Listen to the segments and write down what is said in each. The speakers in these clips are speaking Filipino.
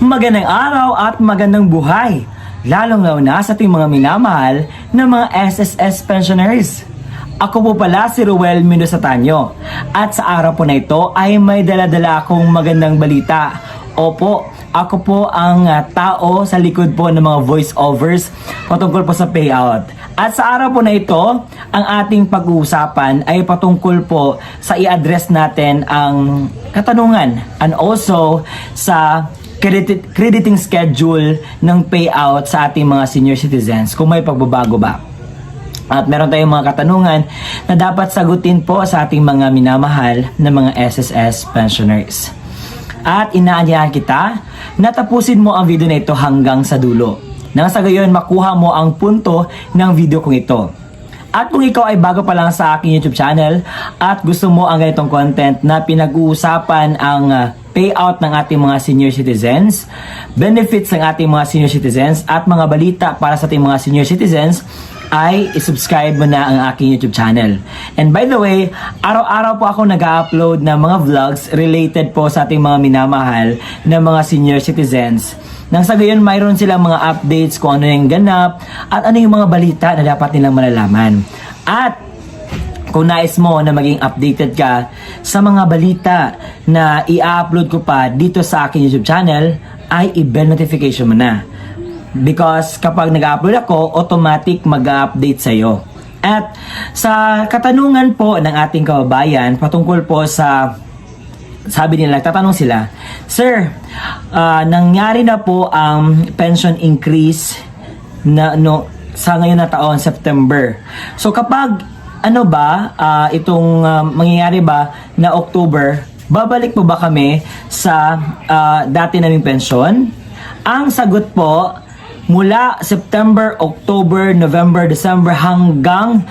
Magandang araw at magandang buhay, lalong-lalo na sa ating mga minamahal na mga SSS pensioners. Ako po pala si Ruel Mendoza Tanyo at sa araw po na ito ay may dala-dala akong magandang balita. Opo, ako po ang tao sa likod po ng mga voiceovers patungkol po sa payout. At sa araw po na ito, ang ating pag-uusapan ay patungkol po sa i-address natin ang katanungan and also sa crediting schedule ng payout sa ating mga senior citizens kung may pagbabago ba. At meron tayong mga katanungan na dapat sagutin po sa ating mga minamahal na mga SSS pensioners. At inaanyahan kita na tapusin mo ang video na ito hanggang sa dulo. Nang sa gayon makuha mo ang punto ng video kong ito. At kung ikaw ay bago pa lang sa aking YouTube channel at gusto mo ang ganitong content na pinag-uusapan ang payout ng ating mga senior citizens, benefits ng ating mga senior citizens at mga balita para sa ating mga senior citizens, ay isubscribe mo na ang aking YouTube channel. And by the way, araw-araw po ako nag-upload ng mga vlogs related po sa ating mga minamahal na mga senior citizens. Nang sa gayon, mayroon silang mga updates kung ano yung ganap at ano yung mga balita na dapat nilang malalaman. At kung nais mo na maging updated ka sa mga balita na i-upload ko pa dito sa aking YouTube channel, ay i-bell notification mo na. Because kapag nag-upload ako, automatic mag-update sa'yo. At sa katanungan po ng ating kababayan patungkol po sa, sabi nila, tatanong sila, Sir, nangyari na po ang pension increase na sa ngayon na taon, September. So kapag itong mangyayari ba na October, babalik po ba kami sa dati naming pension? Ang sagot po, mula September, October, November, December hanggang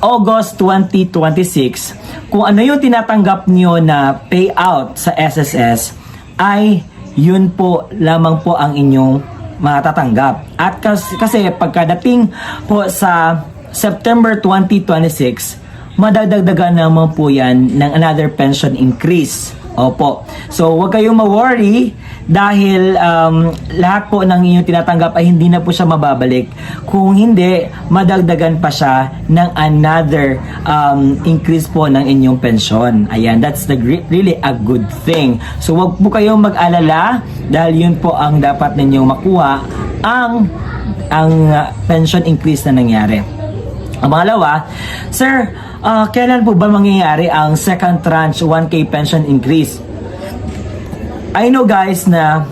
August 2026, kung ano yung tinatanggap nyo na payout sa SSS, ay yun po lamang po ang inyong matatanggap. At kasi pagkadating po sa September 2026, madadagdagan naman po yan ng another pension increase. Opo. So, huwag kayong ma-worry dahil lahat po ng inyong tinatanggap ay hindi na po siya mababalik. Kung hindi, madagdagan pa siya ng another increase po ng inyong pension. Ayan, that's really a good thing. So, huwag po kayong mag-alala dahil yun po ang dapat ninyong makuha ang pension increase na nangyari. Ang pangalawa, Sir, kailan po ba mangyayari ang second tranche 1K pension increase? I know guys na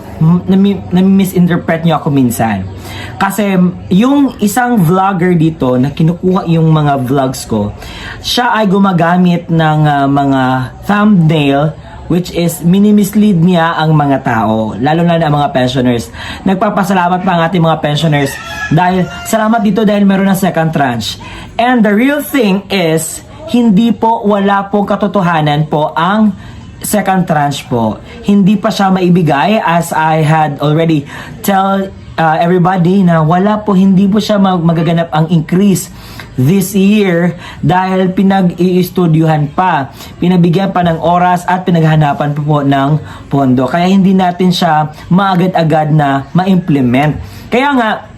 misinterpret nyo ako minsan. Kasi yung isang vlogger dito na kinukuha yung mga vlogs ko, siya ay gumagamit ng mga thumbnail which is minimislead niya ang mga tao, lalo na ang mga pensioners. Nagpapasalamat pa ang ating mga pensioners dahil salamat dito dahil meron ng second tranche. And the real thing is, hindi po, wala pong katotohanan po ang second tranche po. Hindi pa siya maibigay as I had already tell everybody na wala po, hindi po siya magaganap ang increase this year dahil pinag-iistudyuhan pa, pinabigyan pa ng oras at pinaghanapan po ng pondo. Kaya hindi natin siya maagad-agad na ma-implement. Kaya nga,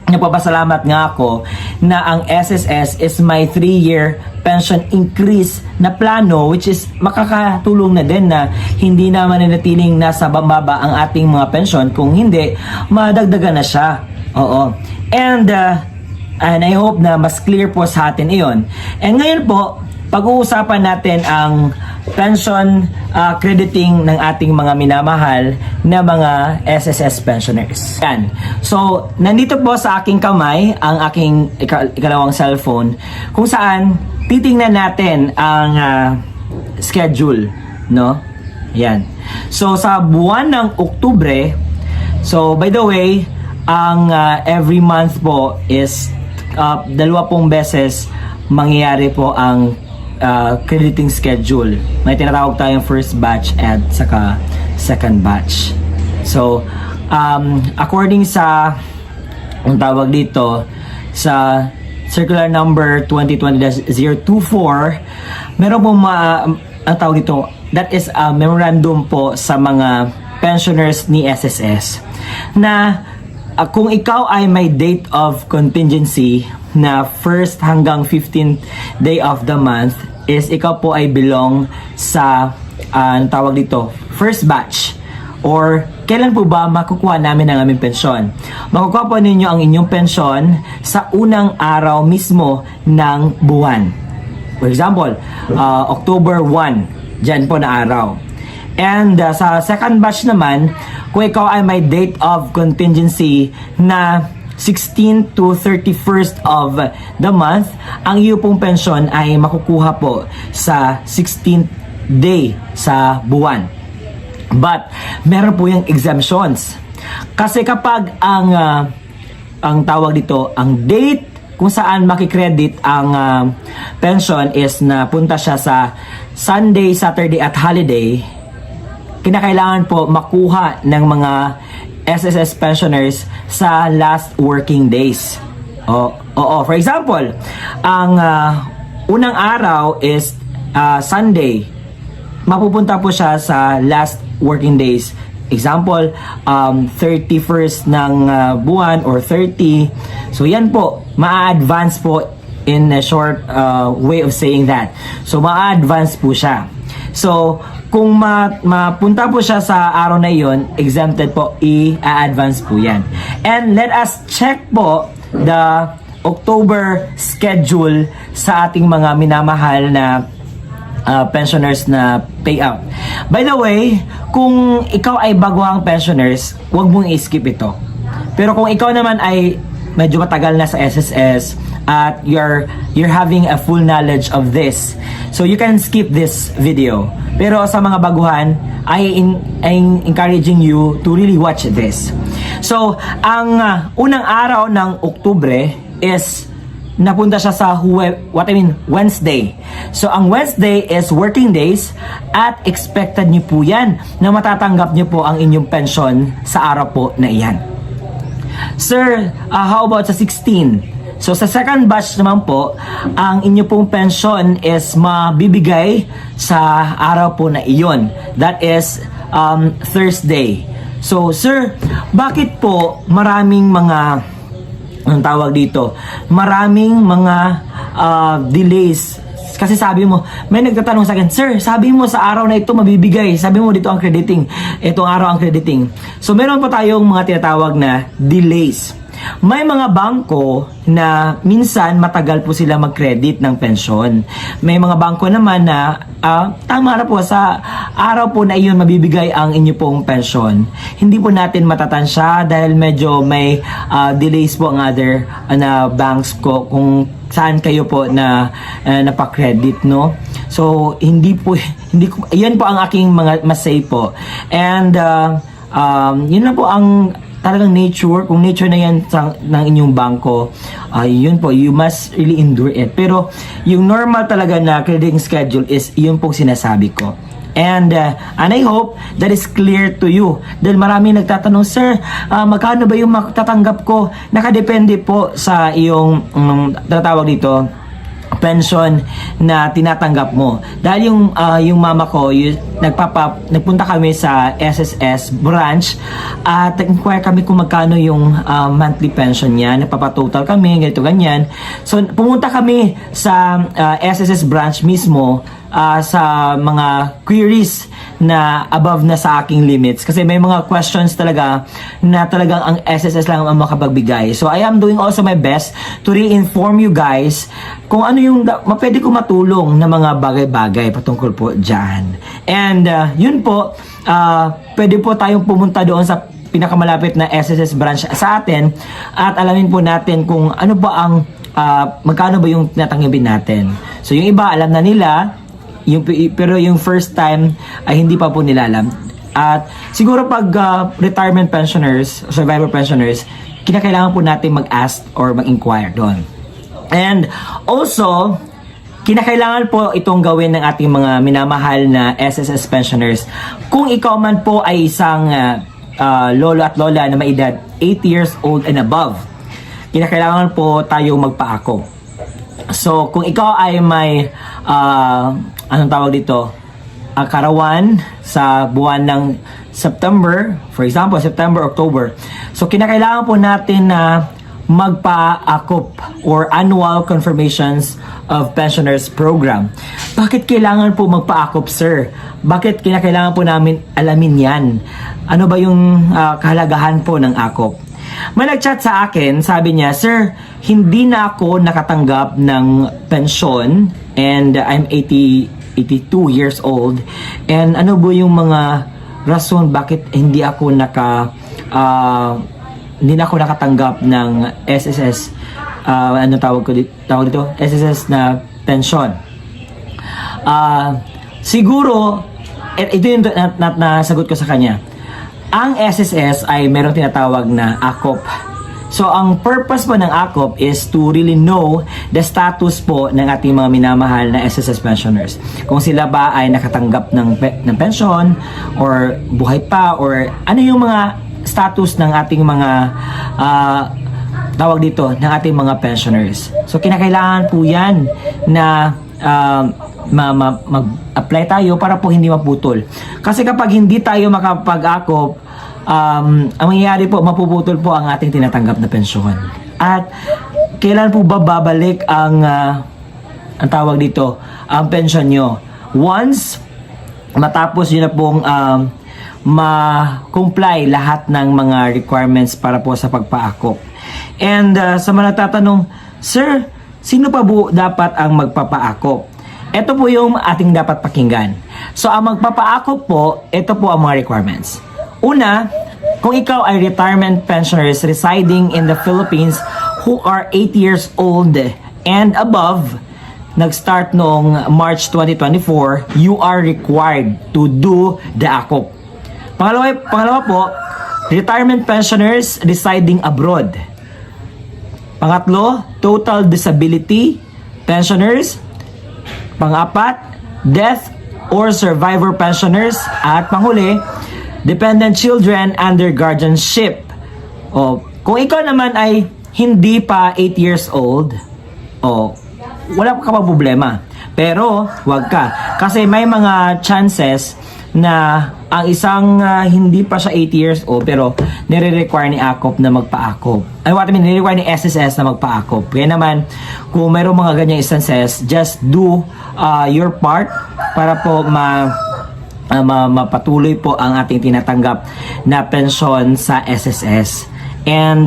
nagpapasalamat nga ako na ang SSS is my 3-year pension increase na plano, which is makakatulong na din na hindi na mananatiling nasa baba ang ating mga pension. Kung hindi, madagdagan na siya. Oo. And I hope na mas clear po sa atin iyon. And ngayon po, pag-uusapan natin ang pension crediting ng ating mga minamahal na mga SSS pensioners. Yan. So, nandito po sa aking kamay ang aking ikalawang cellphone kung saan titingnan natin ang schedule, no? Yan. So, sa buwan ng Oktubre, so by the way, ang every month po is 2 pong beses mangyayari po ang crediting schedule. May tinatawag tayong first batch at saka second batch. So, according sa ang tawag dito sa circular number 2020-024, meron pong ang tawag dito, that is a memorandum po sa mga pensioners ni SSS na kung ikaw ay may date of contingency na first hanggang 15th day of the month is ikaw po ay belong sa ang tawag dito, first batch, or kailan po ba makukuha namin ang aming pensyon? Makukuha po ninyo ang inyong pensyon sa unang araw mismo ng buwan. For example, October 1, dyan po na araw. And sa second batch naman, kung ikaw ay may date of contingency na 16 to 31st of the month, ang iyo pong pensyon ay makukuha po sa 16th day sa buwan. But meron po yung exemptions. Kasi kapag ang tawag dito, ang date kung saan makikredit ang pension is na punta siya sa Sunday, Saturday at holiday, kinakailangan po makuha ng mga SSS pensioners sa last working days. For example, ang unang araw is Sunday. Mapupunta po siya sa last working days. Example, 31st ng buwan or 30. So yan po, ma-advance po in a short way of saying that. So ma-advance po siya. So kung mapunta po siya sa araw na iyon, exempted po, i-advance po yan. And let us check po the October schedule sa ating mga minamahal na pensioners na payout. By the way, kung ikaw ay baguhang pensioners, huwag mong i-skip ito. Pero kung ikaw naman ay medyo matagal na sa SSS at you're having a full knowledge of this, so you can skip this video. Pero sa mga baguhan, I'm encouraging you to really watch this. So, ang unang araw ng Oktubre is napunta siya sa Wednesday. So, ang Wednesday is working days at expected niyo po yan na matatanggap niyo po ang inyong pension sa araw po na iyan. Sir, how about sa 16? So, sa second batch naman po, ang inyo pong pension is mabibigay sa araw po na iyon. That is Thursday. So, sir, bakit po maraming mga ang tawag dito, maraming mga delays? Kasi sabi mo, may nagtatanong sa akin, sir, sabi mo sa araw na ito mabibigay, sabi mo dito ang crediting, itong araw ang crediting. So meron po tayong mga tinatawag na delays. May mga bangko na minsan matagal po sila mag-credit ng pensyon. May mga bangko naman na tama na po sa araw po na iyon mabibigay ang inyo pong pensyon. Hindi po natin matatansya dahil medyo may delays po ang other na banks ko kung saan kayo po na napa-credit, no? So hindi ko yan po ang aking mga masay po. And yun lang po ang talagang nature, kung nature na yan ng inyong bangko, yun po, you must really endure it. Pero yung normal talaga na crediting schedule is yun pong sinasabi ko. And I hope that is clear to you. Dahil marami nagtatanong, sir, magkano ba yung matatanggap ko? Nakadepende po sa iyong tatawag dito, pension na tinatanggap mo. Dahil yung mama ko, nagpunta kami sa SSS branch at nag-inquire kami kung magkano yung monthly pension niya. Nagpapatotal kami, ganito, ganyan. So, pumunta kami sa SSS branch mismo sa mga queries na above na sa aking limits. Kasi may mga questions talaga na talagang ang SSS lang ang makapagbigay. So, I am doing also my best to re-inform you guys kung ano yung pwede ko matulong na mga bagay-bagay patungkol po dyan. And yun po, pwede po tayong pumunta doon sa pinakamalapit na SSS branch sa atin at alamin po natin kung ano ba ang magkano ba yung tinatanggapin natin. So, yung iba alam na nila, pero yung first time ay hindi pa po nila alam. At siguro pag retirement pensioners, survivor pensioners, kinakailangan po natin mag-ask or mag-inquire doon. And also, kinakailangan po itong gawin ng ating mga minamahal na SSS pensioners. Kung ikaw man po ay isang lolo at lola na may edad 8 years old and above, kinakailangan po tayong magpaako. So, kung ikaw ay may anong tawag dito, karawan sa buwan ng September, for example, September, October. So, kinakailangan po natin na magpa-akop or annual confirmations of pensioners program. Bakit kailangan po magpa-akop, sir? Bakit kinakailangan po namin alamin yan? Ano ba yung kahalagahan po ng akop? May nag-chat sa akin, sabi niya, sir, hindi na ako nakatanggap ng pensyon and I'm 82 years old. And ano ba yung mga rason bakit hindi ako hindi na ako nakatanggap ng SSS, ano tawag dito? SSS na pension. Siguro, ito yung nasagot ko sa kanya. Ang SSS ay meron tinatawag na AKOP. So, ang purpose po ng AKOP is to really know the status po ng ating mga minamahal na SSS pensioners. Kung sila ba ay nakatanggap ng pension, or buhay pa, or ano yung mga status ng ating mga tawag dito, ng ating mga pensioners. So, kinakailangan po yan na mag-apply tayo para po hindi maputol. Kasi kapag hindi tayo makapag-akop, ang mangyayari po, mapuputol po ang ating tinatanggap na pensyon. At kailan po ba babalik ang tawag dito, ang pension nyo? Once matapos yun na pong ma-comply lahat ng mga requirements para po sa pagpaakop. And sa mga nagtatanong, sir, sino pa po dapat ang magpapaakop? Ito po yung ating dapat pakinggan. So, ang magpapaakop po, ito po ang mga requirements. Una, kung ikaw ay retirement pensioners residing in the Philippines who are 8 years old and above, nag-start noong March 2024, you are required to do the akop. Pangalawa po, retirement pensioners residing abroad. Pangatlo, total disability pensioners. Pangapat, death or survivor pensioners. At panghuli, dependent children under guardianship. Kung ikaw naman ay hindi pa 8 years old, wala ka pa problema. Pero, wag ka. Kasi may mga chances na ang isang hindi pa siya 8 years old pero nire-require ni AKOP na magpa-akop. Nire-require ni SSS na magpa-akop. Kaya naman, kung mayroong mga ganyang instances, just do your part para po mapatuloy po ang ating tinatanggap na pensyon sa SSS. And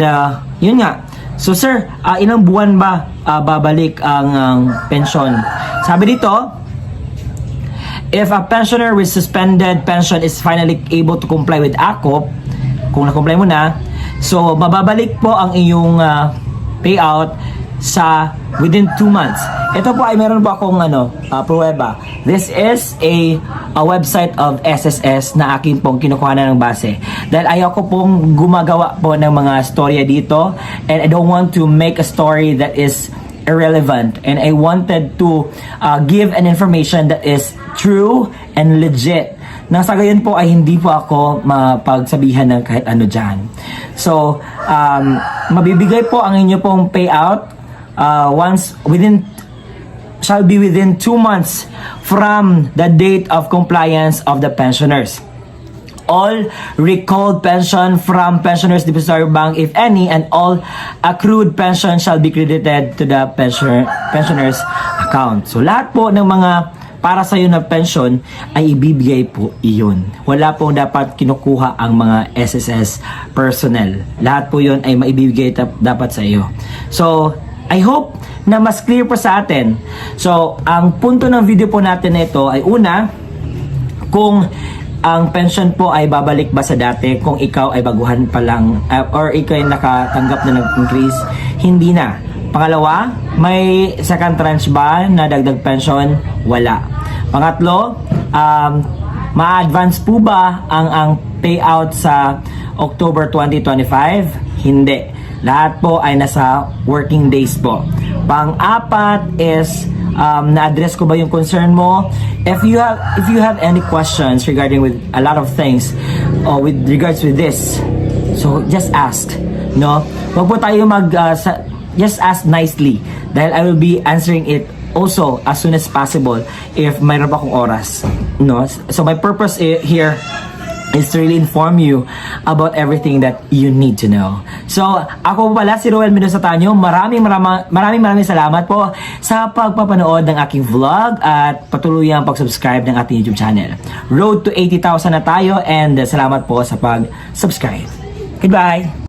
yun nga. So sir, ilang buwan ba babalik ang pensyon? Sabi dito, if a pensioner with suspended pension is finally able to comply with AKOP, kung na-comply mo na, so mababalik po ang iyong payout sa within 2 months. Ito po ay meron po akong pruweba. This is a website of SSS na akin pong kinukuha ng base. Dahil ayaw ko pong gumagawa po ng mga storya dito, and I don't want to make a story that is irrelevant, and I wanted to give an information that is true and legit. Nasa gayon po ay hindi po ako mapagsabihan ng kahit ano dyan. So, mabibigay po ang inyo pong payout shall be within 2 months from the date of compliance of the pensioners. All recalled pension from Pensioners Depository Bank, if any, and all accrued pension shall be credited to the pensioner's account. So, lahat po ng mga para sa iyo na pension ay ibibigay po iyon. Wala pong dapat kinukuha ang mga SSS personnel. Lahat po yun ay maibibigay dapat sa iyo. So, I hope na mas clear po sa atin. So, ang punto ng video po natin na ito ay una, kung ang pension po ay babalik ba sa dati kung ikaw ay baguhan pa lang or ikaw ay nakatanggap na nag-increase, hindi na. Pangalawa, may second tranche ba na dagdag pension? Wala. Pangatlo, ma-advance po ba ang payout sa October 2025? Hindi. Lahat po ay nasa working days po. Pang-apat is na-address ko ba yung concern mo? If you have any questions regarding with a lot of things with regards with this, so just ask, no? Wag po tayo just ask nicely dahil I will be answering it also as soon as possible if mayroon pa akong oras, no? So my purpose here is to really inform you about everything that you need to know. So, ako po pala si Roel Mendoza Tanyo. Maraming salamat po sa pagpapanood ng aking vlog at patuloy ang pag-subscribe ng ating YouTube channel. Road to 80,000 na tayo and salamat po sa pag-subscribe. Goodbye!